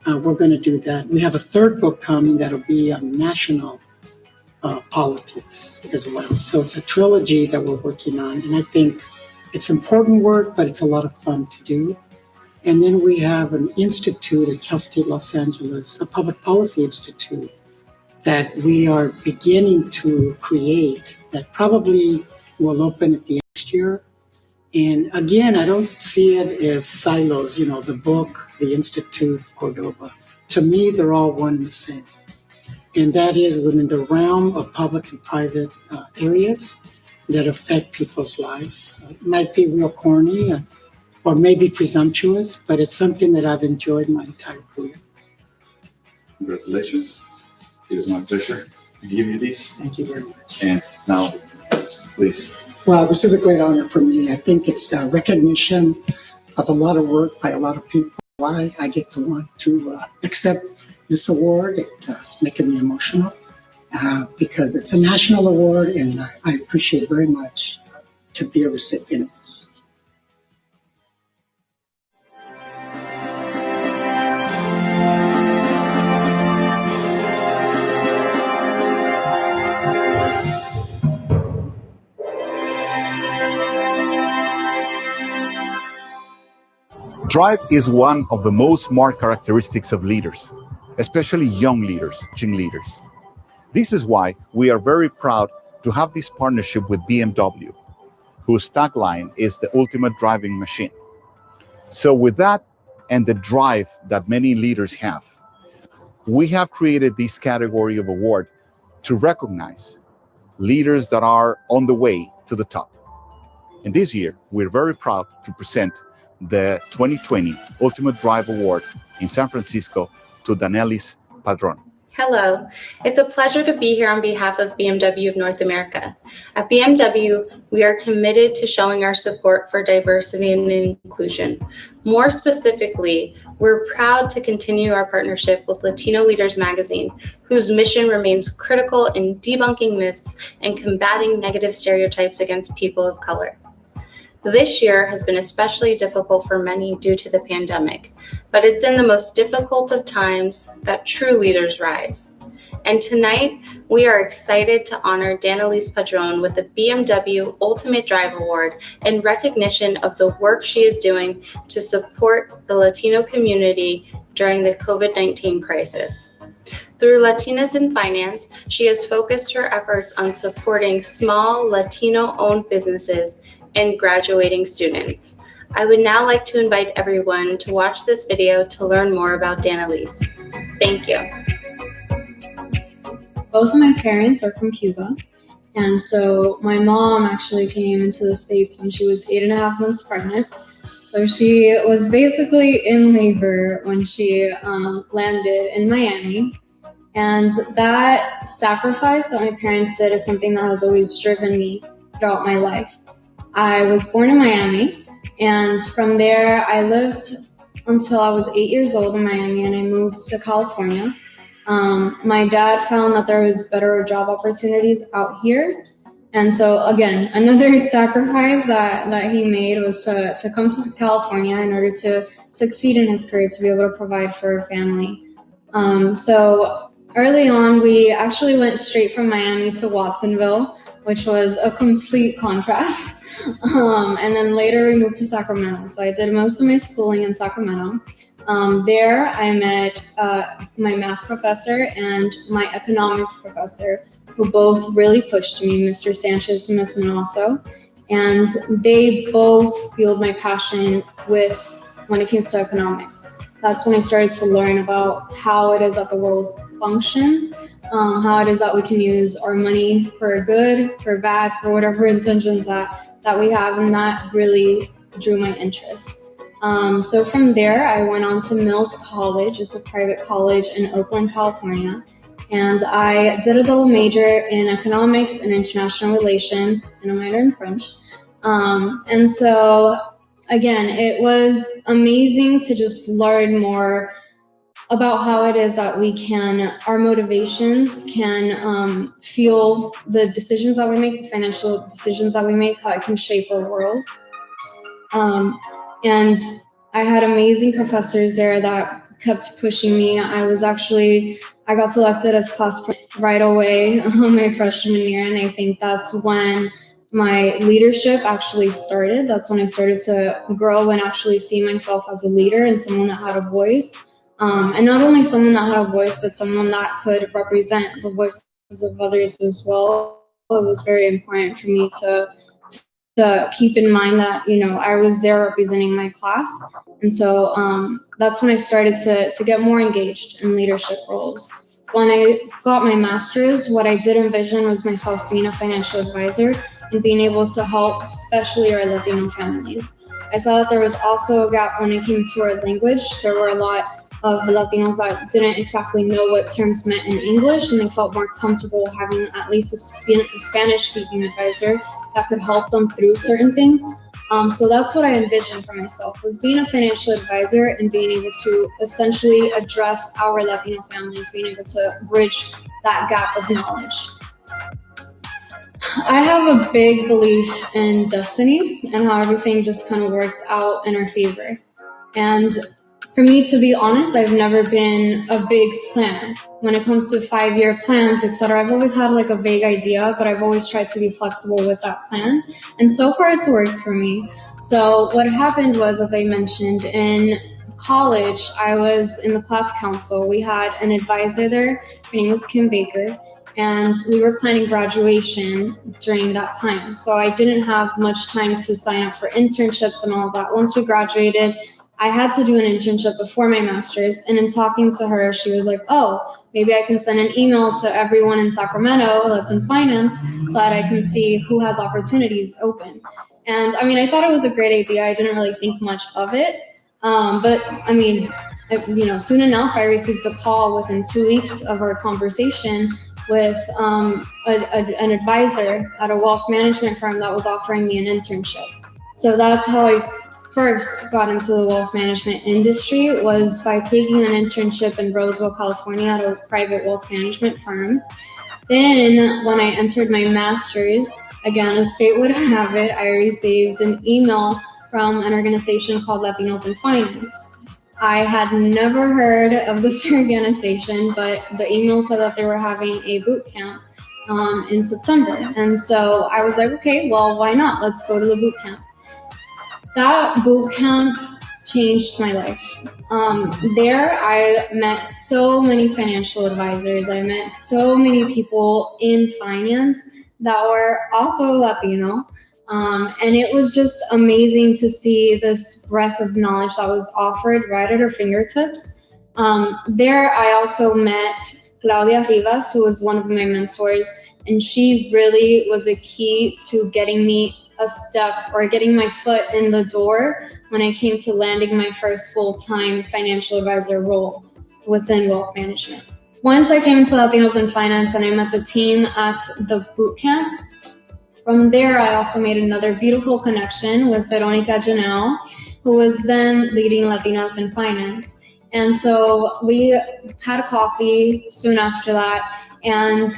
We're going to do that. We have a third book coming that'll be on national politics as well. So it's a trilogy that we're working on, and I think it's important work, but it's a lot of fun to do. And then we have an institute at Cal State Los Angeles, a public policy institute, that we are beginning to create that probably will open at the next year. And again, I don't see it as silos, the book, the Institute, Cordoba. To me, they're all one and the same. And that is within the realm of public and private areas that affect people's lives. It might be real corny or maybe presumptuous, but it's something that I've enjoyed my entire career. Congratulations. It is my pleasure to give you this. Thank you very much. And now, please. Well, this is a great honor for me. I think it's a recognition of a lot of work by a lot of people. Why I get to want to accept this award, it's making me emotional because it's a national award, and I appreciate very much to be a recipient of this. Drive is one of the most marked characteristics of leaders, especially young leaders. This is why we are very proud to have this partnership with BMW, whose tagline is the ultimate driving machine. So with that and the drive that many leaders have, we have created this category of award to recognize leaders that are on the way to the top. And this year, we're very proud to present the 2020 Ultimate Drive Award in San Francisco to Danellis Padron. Hello, it's a pleasure to be here on behalf of BMW of North America. At BMW, we are committed to showing our support for diversity and inclusion. More specifically, we're proud to continue our partnership with Latino Leaders Magazine, whose mission remains critical in debunking myths and combating negative stereotypes against people of color. This year has been especially difficult for many due to the pandemic, but it's in the most difficult of times that true leaders rise. And tonight, we are excited to honor Danellis Padron with the BMW Ultimate Drive Award in recognition of the work she is doing to support the Latino community during the COVID-19 crisis. Through Latinas in Finance, she has focused her efforts on supporting small Latino-owned businesses and graduating students. I would now like to invite everyone to watch this video to learn more about Danellis. Thank you. Both of my parents are from Cuba, and so my mom actually came into the States when she was 8.5 months pregnant. So she was basically in labor when she landed in Miami. And that sacrifice that my parents did is something that has always driven me throughout my life. I was born in Miami, and from there I lived until I was 8 years old in Miami, and I moved to California. My dad found that there was better job opportunities out here, and so again, another sacrifice that he made was to come to California in order to succeed in his career, to be able to provide for a family. So early on, we actually went straight from Miami to Watsonville, which was a complete contrast. And then later we moved to Sacramento. So I did most of my schooling in Sacramento. There I met my math professor and my economics professor, who both really pushed me, Mr. Sanchez and Ms. Manasso. And they both fueled my passion when it comes to economics. That's when I started to learn about how it is that the world functions, how it is that we can use our money for good, for bad, for whatever intentions that we have, and that really drew my interest. So from there, I went on to Mills College. It's a private college in Oakland, California, and I did a double major in economics and international relations and a minor in French. And so, again, it was amazing to just learn more about how it is that our motivations can fuel the decisions that we make, the financial decisions that we make, how it can shape our world. And I had amazing professors there that kept pushing me. I got selected as class right away my freshman year, and I think that's when my leadership actually started. That's when I started to grow and actually see myself as a leader and someone that had a voice. And not only someone that had a voice, but someone that could represent the voices of others as well. It was very important for me to keep in mind that, I was there representing my class. And so that's when I started to get more engaged in leadership roles. When I got my master's, what I did envision was myself being a financial advisor and being able to help, especially our Latino families. I saw that there was also a gap when it came to our language. There were a lot of Latinos that didn't exactly know what terms meant in English, and they felt more comfortable having at least a Spanish-speaking advisor that could help them through certain things. So that's what I envisioned for myself, was being a financial advisor and being able to essentially address our Latino families, being able to bridge that gap of knowledge. I have a big belief in destiny and how everything just kind of works out in our favor. And for me, to be honest, I've never been a big planner. When it comes to 5-year plans, etc., I've always had like a vague idea, but I've always tried to be flexible with that plan. And so far it's worked for me. So what happened was, as I mentioned, in college, I was in the class council. We had an advisor there. Her name was Kim Baker. And we were planning graduation during that time. So I didn't have much time to sign up for internships and all of that. Once we graduated, I had to do an internship before my master's, and in talking to her, she was like, oh, maybe I can send an email to everyone in Sacramento that's in finance so that I can see who has opportunities open. And I mean, I thought it was a great idea. I didn't really think much of it. But I mean, soon enough, I received a call within 2 weeks of our conversation with an advisor at a wealth management firm that was offering me an internship. So that's how I first got into the wealth management industry, was by taking an internship in Roseville, California at a private wealth management firm. Then when I entered my master's, again, as fate would have it, I received an email from an organization called Latinos in Finance. I had never heard of this organization, but the email said that they were having a boot camp in September. And so I was like, okay, well, why not? Let's go to the boot camp. That boot camp changed my life. There I met so many financial advisors. I met so many people in finance that were also Latino. And it was just amazing to see this breadth of knowledge that was offered right at our fingertips. There I also met Claudia Rivas, who was one of my mentors, and she really was a key to getting me a step, or getting my foot in the door when I came to landing my first full-time financial advisor role within wealth management. Once I came to Latinos in Finance and I met the team at the boot camp, from there I also made another beautiful connection with Veronica Janelle, who was then leading Latinas in Finance. And so we had coffee soon after that, and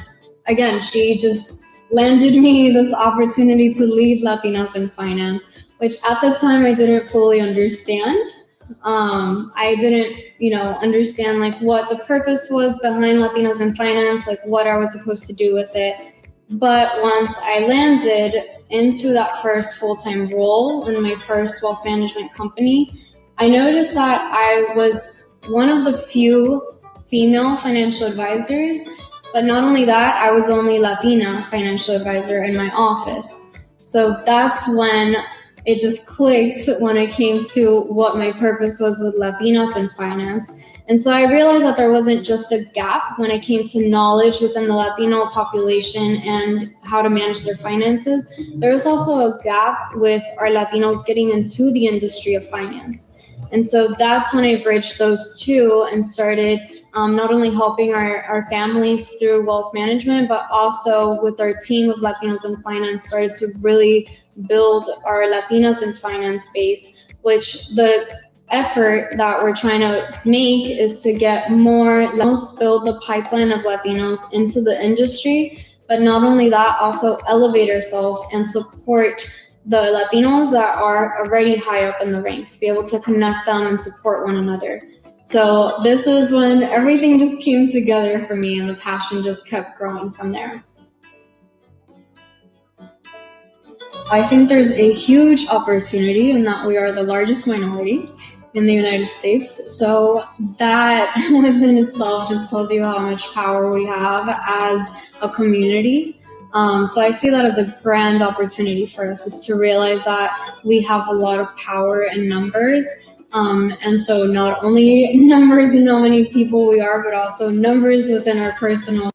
again, she just landed me this opportunity to lead Latinas in Finance, which at the time I didn't fully understand. I didn't, understand like what the purpose was behind Latinas in Finance, like what I was supposed to do with it. But once I landed into that first full-time role in my first wealth management company, I noticed that I was one of the few female financial advisors. But not only that, I was the only Latina financial advisor in my office. So that's when it just clicked, when it came to what my purpose was with Latinos in finance. And so I realized that there wasn't just a gap when it came to knowledge within the Latino population and how to manage their finances. There was also a gap with our Latinos getting into the industry of finance. And so that's when I bridged those two and started not only helping our families through wealth management, but also with our team of Latinos in Finance, started to really build our Latinas in Finance base, which the effort that we're trying to make is to get more Latinos, build the pipeline of Latinos into the industry, but not only that, also elevate ourselves and support the Latinos that are already high up in the ranks, be able to connect them and support one another. So this is when everything just came together for me and the passion just kept growing from there. I think there's a huge opportunity in that we are the largest minority. in the United States. So that within itself just tells you how much power we have as a community. So I see that as a grand opportunity for us, is to realize that we have a lot of power in numbers. And so not only numbers in how many people we are, but also numbers within our personal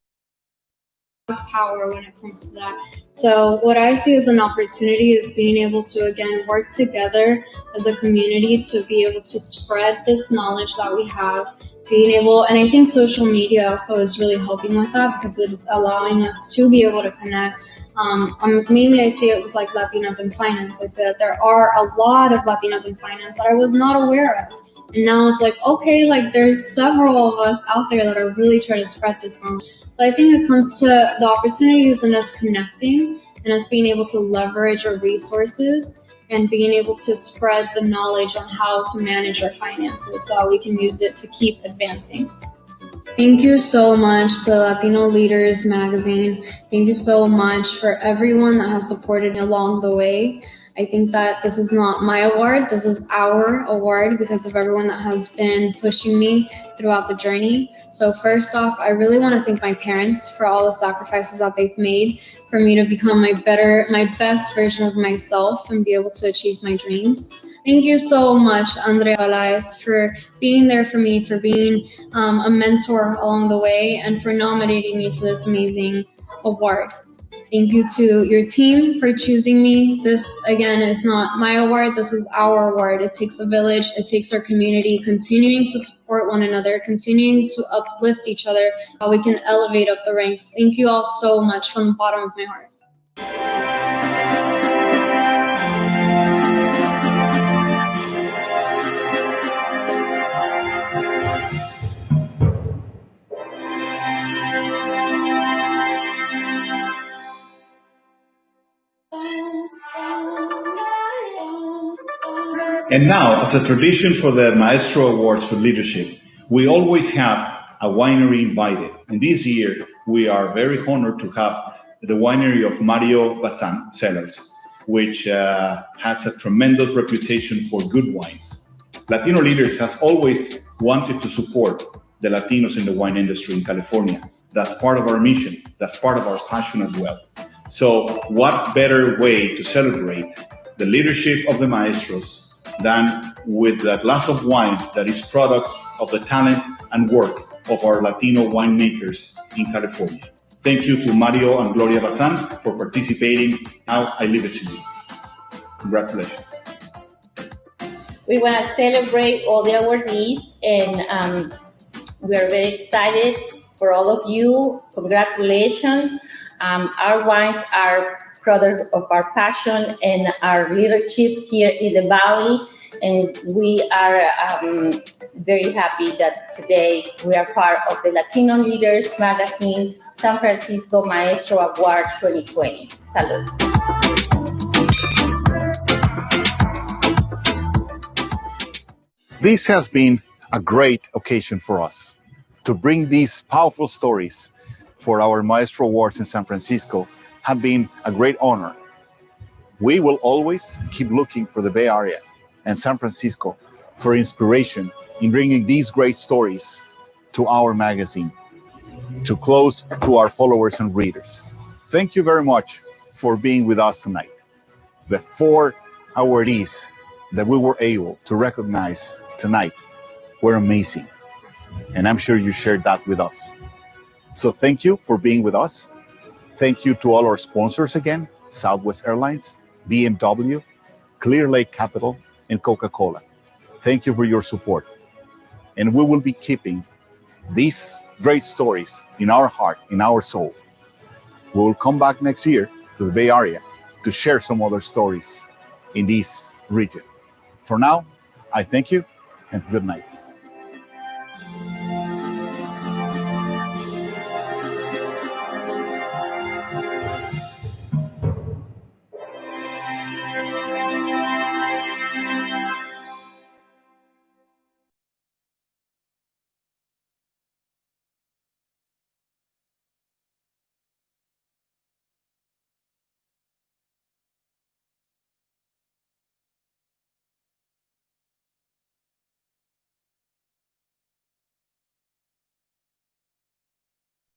power when it comes to that. So what I see as an opportunity is being able to, again, work together as a community to be able to spread this knowledge that we have, being able, and I think social media also is really helping with that, because it's allowing us to be able to connect. Mainly I see it with like Latinas in finance. I see that there are a lot of Latinas in finance that I was not aware of. And now it's like, okay, like there's several of us out there that are really trying to spread this knowledge. So I think it comes to the opportunities in us connecting and us being able to leverage our resources and being able to spread the knowledge on how to manage our finances so we can use it to keep advancing. Thank you so much to Latino Leaders Magazine. Thank you so much for everyone that has supported me along the way. I think that this is not my award, this is our award because of everyone that has been pushing me throughout the journey. So first off, I really want to thank my parents for all the sacrifices that they've made for me to become my best version of myself and be able to achieve my dreams. Thank you so much, Andrea Valais, for being there for me, for being a mentor along the way, and for nominating me for this amazing award. Thank you to your team for choosing me. This, again, is not my award. This is our award. It takes a village. It takes our community continuing to support one another, continuing to uplift each other, how we can elevate up the ranks. Thank you all so much from the bottom of my heart. And now, as a tradition for the Maestro Awards for Leadership, we always have a winery invited. And this year, we are very honored to have the winery of Mario Bazan Cellars, which has a tremendous reputation for good wines. Latino Leaders has always wanted to support the Latinos in the wine industry in California. That's part of our mission. That's part of our passion as well. So what better way to celebrate the leadership of the maestros than with a glass of wine that is product of the talent and work of our Latino winemakers in California. Thank you to Mario and Gloria Bazan for participating. Now I leave it to you. Congratulations. We want to celebrate all the awardees, and we are very excited for all of you. Congratulations. Our wines are product of our passion and our leadership here in the Valley, and we are very happy that today we are part of the Latino Leaders Magazine San Francisco Maestro Award 2020. Salud. This has been a great occasion for us to bring these powerful stories for our Maestro Awards in San Francisco. Have been a great honor. We will always keep looking for the Bay Area and San Francisco for inspiration in bringing these great stories to our magazine, to close to our followers and readers. Thank you very much for being with us tonight. The 4 awardees that we were able to recognize tonight were amazing, and I'm sure you shared that with us. So thank you for being with us. Thank you to all our sponsors again, Southwest Airlines, BMW, Clear Lake Capital, and Coca-Cola. Thank you for your support. And we will be keeping these great stories in our heart, in our soul. We will come back next year to the Bay Area to share some other stories in this region. For now, I thank you and good night.